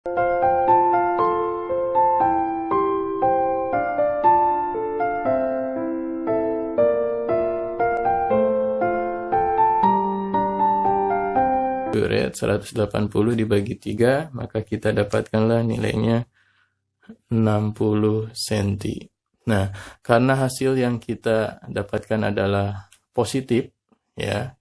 Red 180 dibagi 3, maka kita dapatkanlah nilainya 60 cm. Nah, karena hasil yang kita dapatkan adalah positif, ya,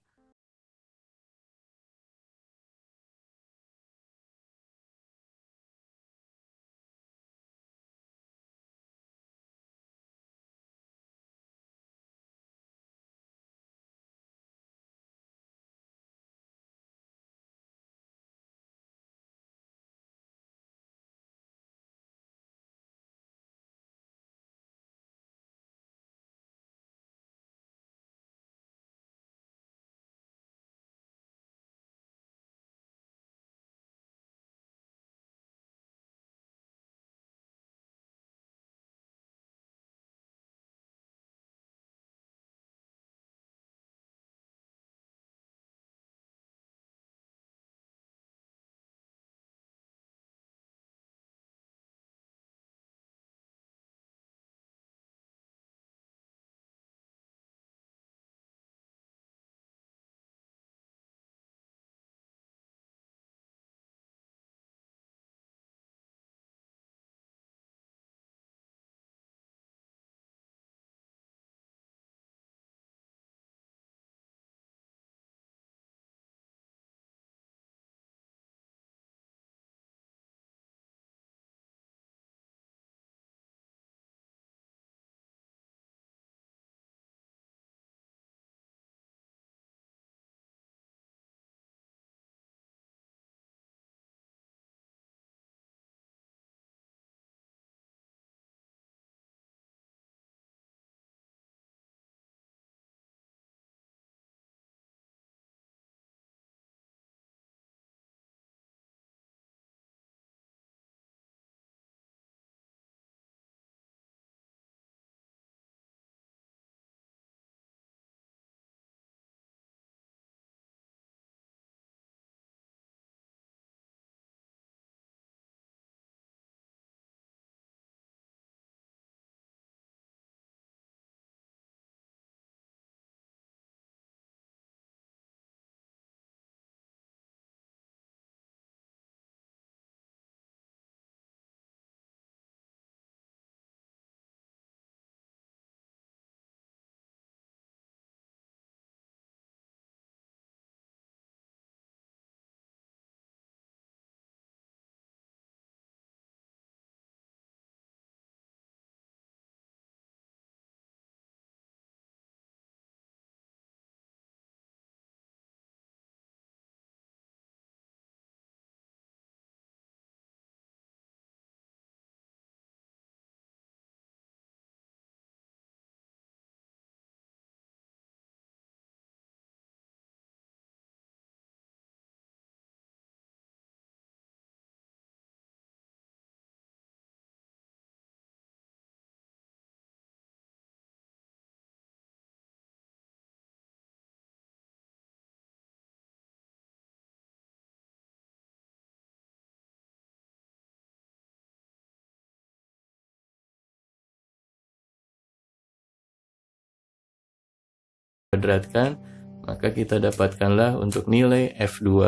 kuadratkan, maka kita dapatkanlah untuk nilai F2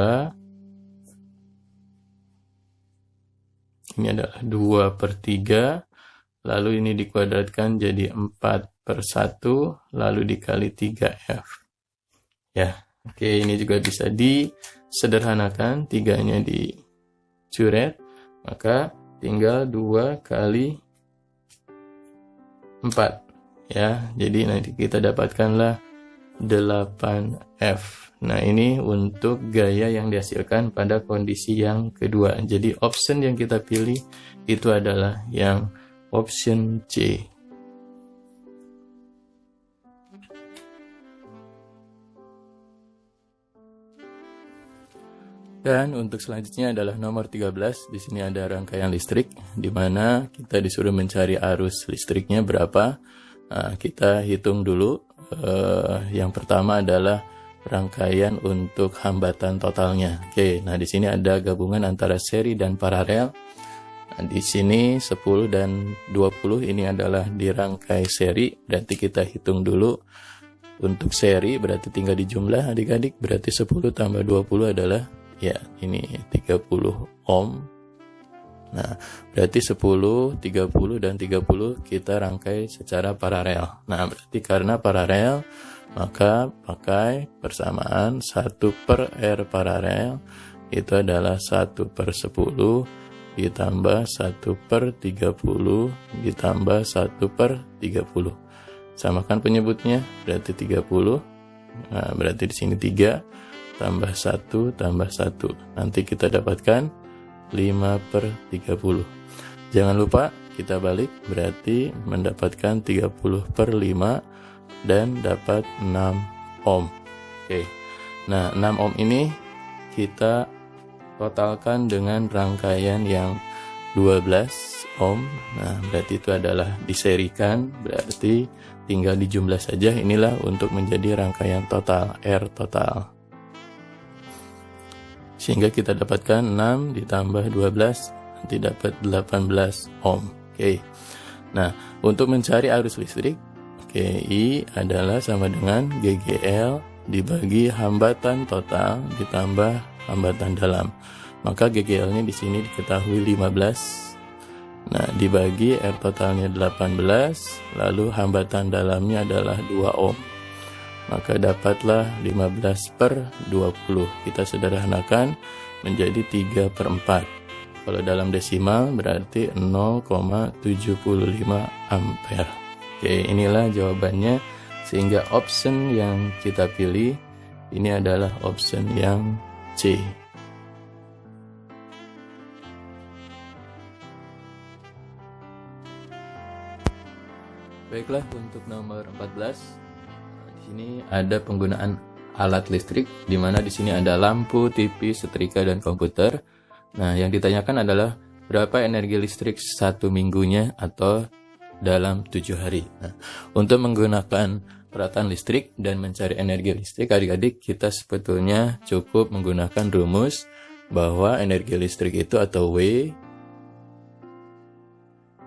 ini adalah 2/3, lalu ini dikuadratkan jadi 4/1, lalu dikali 3F. Ya, oke, ini juga bisa disederhanakan, 3-nya dicoret, maka tinggal 2 kali 4. Ya, jadi nanti kita dapatkanlah 8F. Nah, ini untuk gaya yang dihasilkan pada kondisi yang kedua. Jadi option yang kita pilih itu adalah yang option C. Dan untuk selanjutnya adalah nomor 13. Di sini ada rangkaian listrik, di mana kita disuruh mencari arus listriknya berapa. Nah, kita hitung dulu. Yang pertama adalah rangkaian untuk hambatan totalnya. Oke, nah di sini ada gabungan antara seri dan paralel. Nah, di sini 10 dan 20 ini adalah dirangkai seri, berarti kita hitung dulu. Untuk seri berarti tinggal dijumlah adik-adik, berarti 10 tambah 20 adalah ya ini 30 ohm. Nah, berarti 10, 30 dan 30 kita rangkai secara paralel. Nah, berarti karena paralel maka pakai persamaan 1/R paralel itu adalah 1/10 ditambah 1/30 ditambah 1/30. Samakan penyebutnya, berarti 30. Nah, berarti di sini 3 tambah 1 tambah 1. Nanti kita dapatkan 5/30. Jangan lupa kita balik, berarti mendapatkan 30/5 dan dapat 6 ohm. Oke. Nah, 6 ohm ini kita totalkan dengan rangkaian yang 12 ohm. Nah, berarti itu adalah diserikan, berarti tinggal dijumlah saja. Inilah untuk menjadi rangkaian total, R total. Sehingga kita dapatkan 6 ditambah 12, nanti dapat 18 ohm. Oke. Nah, untuk mencari arus listrik, I adalah sama dengan GGL dibagi hambatan total ditambah hambatan dalam. Maka GGL-nya di sini diketahui 15. Nah, dibagi R totalnya 18, lalu hambatan dalamnya adalah 2 ohm. Maka dapatlah 15/20. Kita sederhanakan menjadi 3/4. Kalau dalam desimal berarti 0,75 ampere. Oke, inilah jawabannya, sehingga option yang kita pilih ini adalah option yang C. Baiklah, untuk nomor 14, di sini ada penggunaan alat listrik, di mana di sini ada lampu, TV, setrika, dan komputer. Nah, yang ditanyakan adalah berapa energi listrik 1 minggunya atau dalam 7 hari. Nah, untuk menggunakan peralatan listrik dan mencari energi listrik, adik-adik, kita sebetulnya cukup menggunakan rumus bahwa energi listrik itu atau W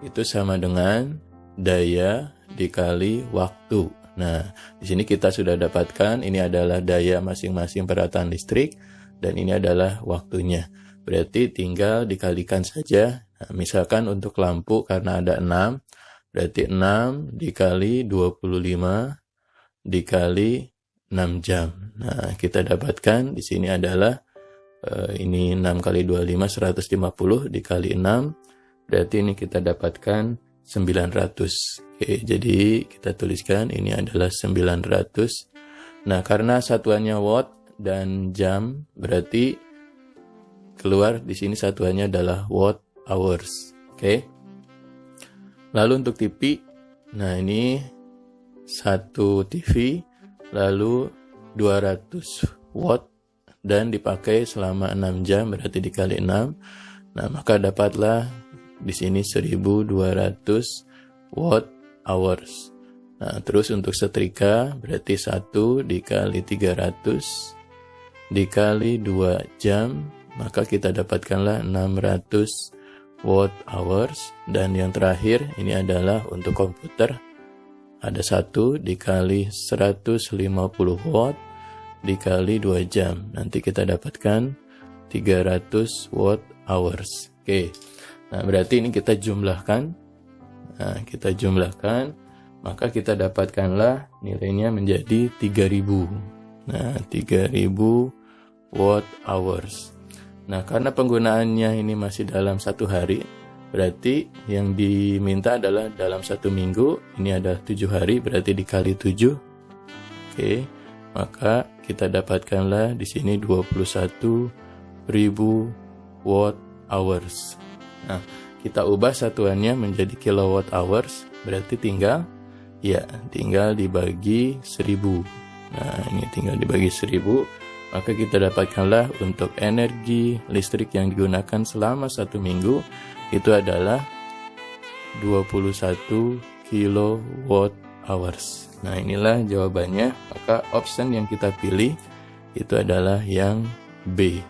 itu sama dengan daya dikali waktu. Nah, di sini kita sudah dapatkan ini adalah daya masing-masing peralatan listrik dan ini adalah waktunya. Berarti tinggal dikalikan saja. Nah, misalkan untuk lampu karena ada 6, berarti 6 dikali 25 dikali 6 jam. Nah, kita dapatkan di sini adalah ini 6 kali 25 150 dikali 6. Berarti ini kita dapatkan 900. Oke, jadi kita tuliskan ini adalah 900. Nah, karena satuannya watt dan jam, berarti keluar di sini satuannya adalah watt hours. Oke. Lalu untuk TV, nah ini satu TV, lalu 200 watt dan dipakai selama 6 jam, berarti dikali 6. Nah, maka dapatlah di sini 1200 watt hours. Nah, terus untuk setrika berarti 1 dikali 300 dikali 2 jam, maka kita dapatkanlah 600 watt hours. Dan yang terakhir ini adalah untuk komputer, ada 1 dikali 150 watt dikali 2 jam, nanti kita dapatkan 300 watt hours. Oke, nah berarti ini kita jumlahkan. Nah, kita jumlahkan, maka kita dapatkanlah nilainya menjadi 3000. Nah, 3000 watt hours. Nah, karena penggunaannya ini masih dalam 1 hari, berarti yang diminta adalah dalam 1 minggu. Ini ada 7 hari, berarti dikali 7. Oke, maka kita dapatkanlah di sini 21.000 watt hours. Nah, kita ubah satuannya menjadi kilowatt hours, berarti tinggal dibagi 1000. Nah, ini tinggal dibagi 1000. Maka kita dapatkanlah untuk energi listrik yang digunakan selama 1 minggu itu adalah 21 kilowatt hours. Nah, inilah jawabannya. Maka option yang kita pilih itu adalah yang B.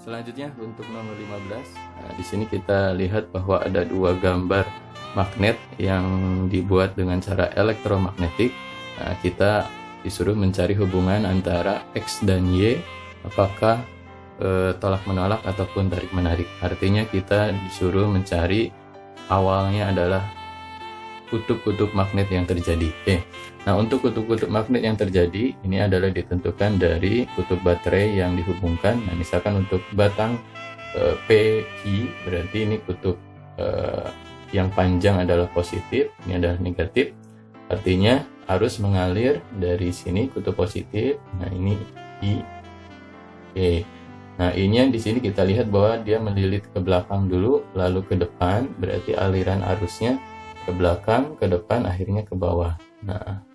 Selanjutnya untuk nomor 15, nah, di sini kita lihat bahwa ada dua gambar magnet yang dibuat dengan cara elektromagnetik. Nah, kita disuruh mencari hubungan antara X dan Y, apakah tolak menolak ataupun tarik menarik. Artinya kita disuruh mencari awalnya adalah kutub-kutub magnet yang terjadi. Nah, untuk kutub-kutub magnet yang terjadi ini adalah ditentukan dari kutub baterai yang dihubungkan. Nah, misalkan untuk batang PQ, berarti ini kutub yang panjang adalah positif, ini adalah negatif. Artinya arus mengalir dari sini kutub positif. Nah, ini I. Nah, ini yang di sini kita lihat bahwa dia melilit ke belakang dulu, lalu ke depan, berarti aliran arusnya ke belakang, ke depan, akhirnya ke bawah. Nah,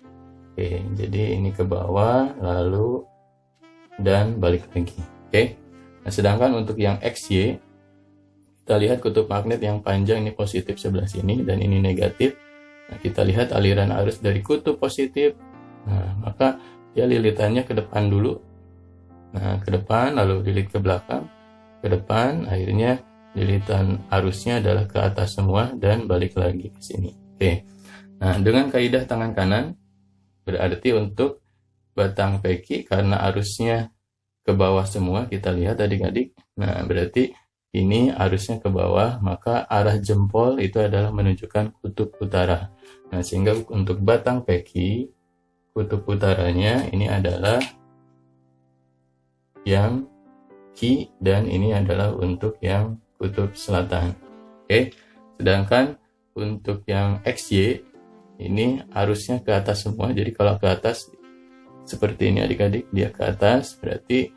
jadi ini ke bawah, lalu dan balik lagi. Nah, sedangkan untuk yang XY, kita lihat kutub magnet yang panjang ini positif sebelah sini dan ini negatif. Nah, kita lihat aliran arus dari kutub positif. Nah, maka dia lilitannya ke depan dulu. Nah, ke depan, lalu lilit ke belakang, ke depan, akhirnya lilitan arusnya adalah ke atas semua dan balik lagi ke sini. Nah, dengan kaidah tangan kanan, berarti untuk batang PQ karena arusnya ke bawah semua, kita lihat adik-adik. Nah, berarti ini arusnya ke bawah, maka arah jempol itu adalah menunjukkan kutub utara. Nah, sehingga untuk batang PQ, kutub utaranya ini adalah yang Q dan ini adalah untuk yang kutub selatan. Sedangkan untuk yang XY ini arusnya ke atas semua. Jadi kalau ke atas seperti ini adik-adik, dia ke atas berarti,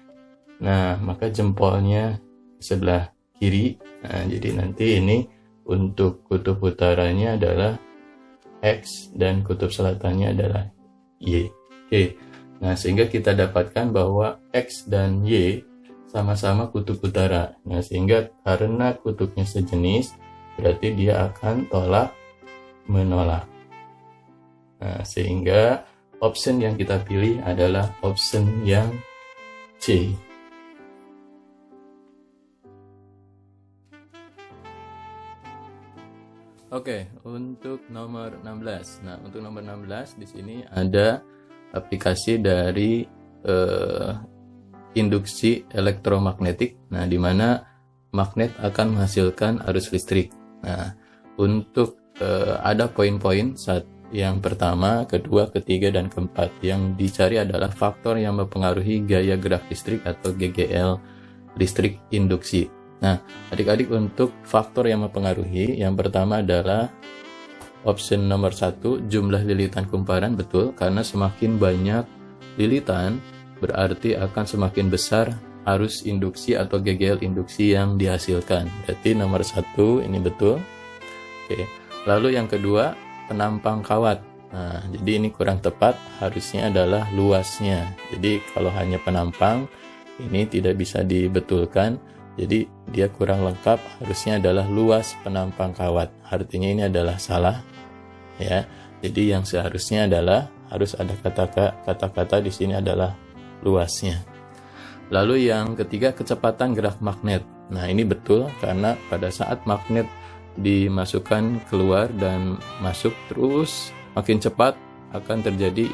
nah maka jempolnya sebelah kiri. Nah, jadi nanti ini untuk kutub utaranya adalah X dan kutub selatannya adalah Y. Nah, sehingga kita dapatkan bahwa X dan Y sama-sama kutub utara. Nah, sehingga karena kutubnya sejenis, berarti dia akan tolak menolak. Nah, sehingga option yang kita pilih adalah option yang C. Oke, untuk nomor 16. Nah, untuk nomor 16 di sini ada aplikasi dari induksi elektromagnetik. Nah, di mana magnet akan menghasilkan arus listrik. Nah, untuk ada poin-poin saat yang pertama, kedua, ketiga, dan keempat. Yang dicari adalah faktor yang mempengaruhi gaya gerak listrik atau GGL listrik induksi. Nah, adik-adik, untuk faktor yang mempengaruhi, yang pertama adalah option nomor 1, jumlah lilitan kumparan. Betul, karena semakin banyak lilitan berarti akan semakin besar arus induksi atau GGL induksi yang dihasilkan. Berarti nomor 1 ini betul. Lalu yang kedua, penampang kawat. Nah, jadi ini kurang tepat, harusnya adalah luasnya. Jadi kalau hanya penampang, ini tidak bisa dibetulkan. Jadi dia kurang lengkap, harusnya adalah luas penampang kawat. Artinya ini adalah salah. Ya. Jadi yang seharusnya adalah harus ada kata-kata di sini adalah luasnya. Lalu yang ketiga, kecepatan gerak magnet. Nah, ini betul karena pada saat magnet dimasukkan keluar dan masuk terus makin cepat akan terjadi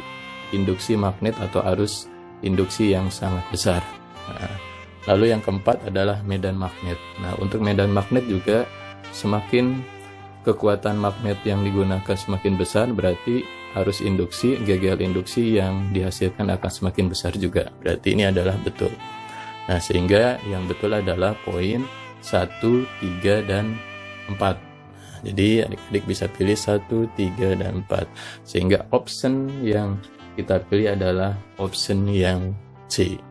induksi magnet atau arus induksi yang sangat besar. Nah, lalu yang keempat adalah medan magnet. Nah, untuk medan magnet juga semakin kekuatan magnet yang digunakan semakin besar, berarti arus induksi, GGL induksi yang dihasilkan akan semakin besar juga. Berarti ini adalah betul. Nah, sehingga yang betul adalah poin 1, 3, dan 4. Nah, jadi adik-adik bisa pilih 1, 3, dan 4. Sehingga option yang kita pilih adalah option yang C.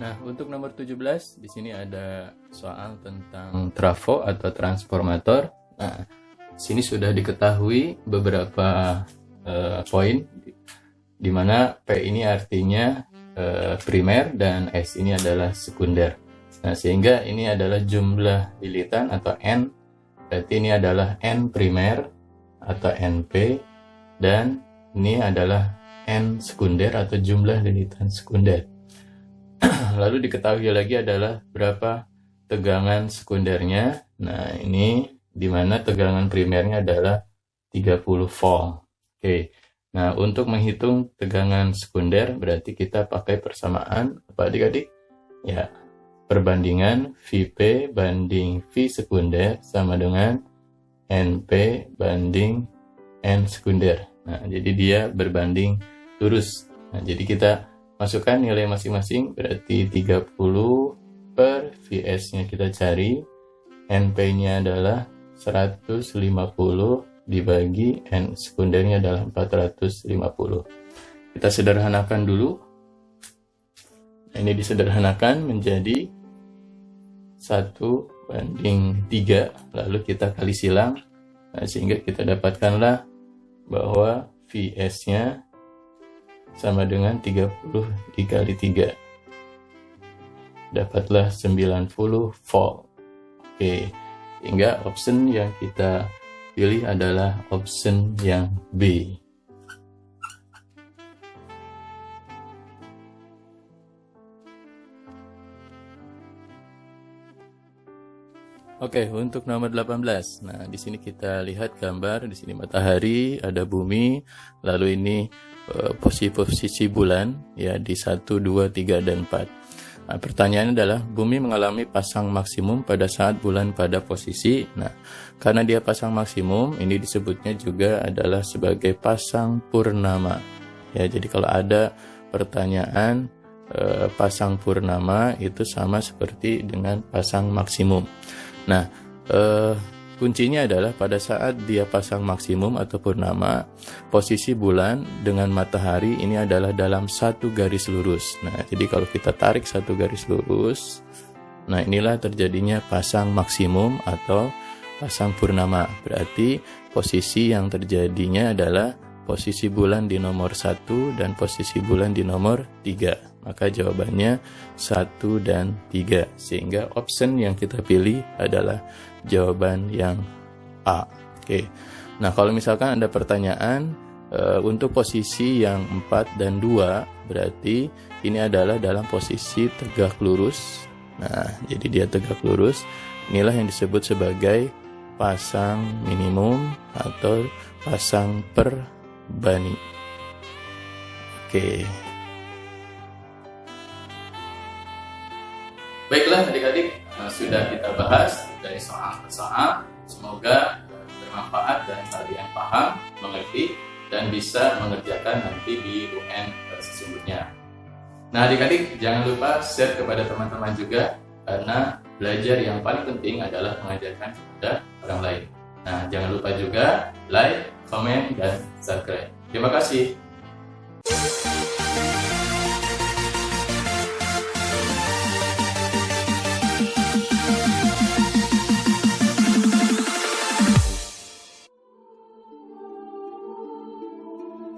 Nah, untuk nomor 17 di sini ada soal tentang trafo atau transformator. Nah, sini sudah diketahui beberapa poin di mana P ini artinya primer dan S ini adalah sekunder. Nah, sehingga ini adalah jumlah lilitan atau N, berarti ini adalah N primer atau NP, dan ini adalah N sekunder atau jumlah lilitan sekunder. Lalu diketahui lagi adalah berapa tegangan sekundernya. Nah, ini di mana tegangan primernya adalah 30 volt. Oke. Nah, untuk menghitung tegangan sekunder berarti kita pakai persamaan apa adik-adik? Ya, perbandingan Vp banding V sekunder sama dengan Np banding N sekunder. Nah, jadi dia berbanding lurus. Nah, jadi kita masukkan nilai masing-masing, berarti 30 per Vs-nya kita cari. Np-nya adalah 150 dibagi N sekundernya adalah 450. Kita sederhanakan dulu. Ini disederhanakan menjadi 1/3, lalu kita kali silang. Nah, sehingga kita dapatkanlah bahwa Vs-nya sama dengan 30 dikali 3. Dapatlah 90 volt. Oke, sehingga option yang kita pilih adalah option yang B. Oke, untuk nomor 18. Nah, di sini kita lihat gambar, di sini matahari, ada bumi, lalu ini posisi bulan ya di 1, 2, 3 dan 4. Nah, pertanyaannya adalah bumi mengalami pasang maksimum pada saat bulan pada posisi. Nah, karena dia pasang maksimum, ini disebutnya juga adalah sebagai pasang purnama. Ya, jadi kalau ada pertanyaan pasang purnama itu sama seperti dengan pasang maksimum. Nah, kuncinya adalah pada saat dia pasang maksimum atau purnama, posisi bulan dengan matahari ini adalah dalam satu garis lurus. Nah, jadi kalau kita tarik satu garis lurus, nah inilah terjadinya pasang maksimum atau pasang purnama. Berarti posisi yang terjadinya adalah posisi bulan di nomor 1 dan posisi bulan di nomor 3. Maka jawabannya 1 dan 3. Sehingga option yang kita pilih adalah jawaban yang A. Oke. Nah, kalau misalkan ada pertanyaan untuk posisi yang 4 dan 2, berarti ini adalah dalam posisi tegak lurus. Nah, jadi dia tegak lurus. Inilah yang disebut sebagai pasang minimum atau pasang perbani. Oke. Baiklah adik-adik, sudah kita bahas dari soal ke soal. Semoga bermanfaat dan kalian paham, mengerti, dan bisa mengerjakan nanti di UN sesungguhnya. Nah adik-adik, jangan lupa share kepada teman-teman juga, karena belajar yang paling penting adalah mengajarkan kepada orang lain. Nah jangan lupa juga like, komen, dan subscribe. Terima kasih.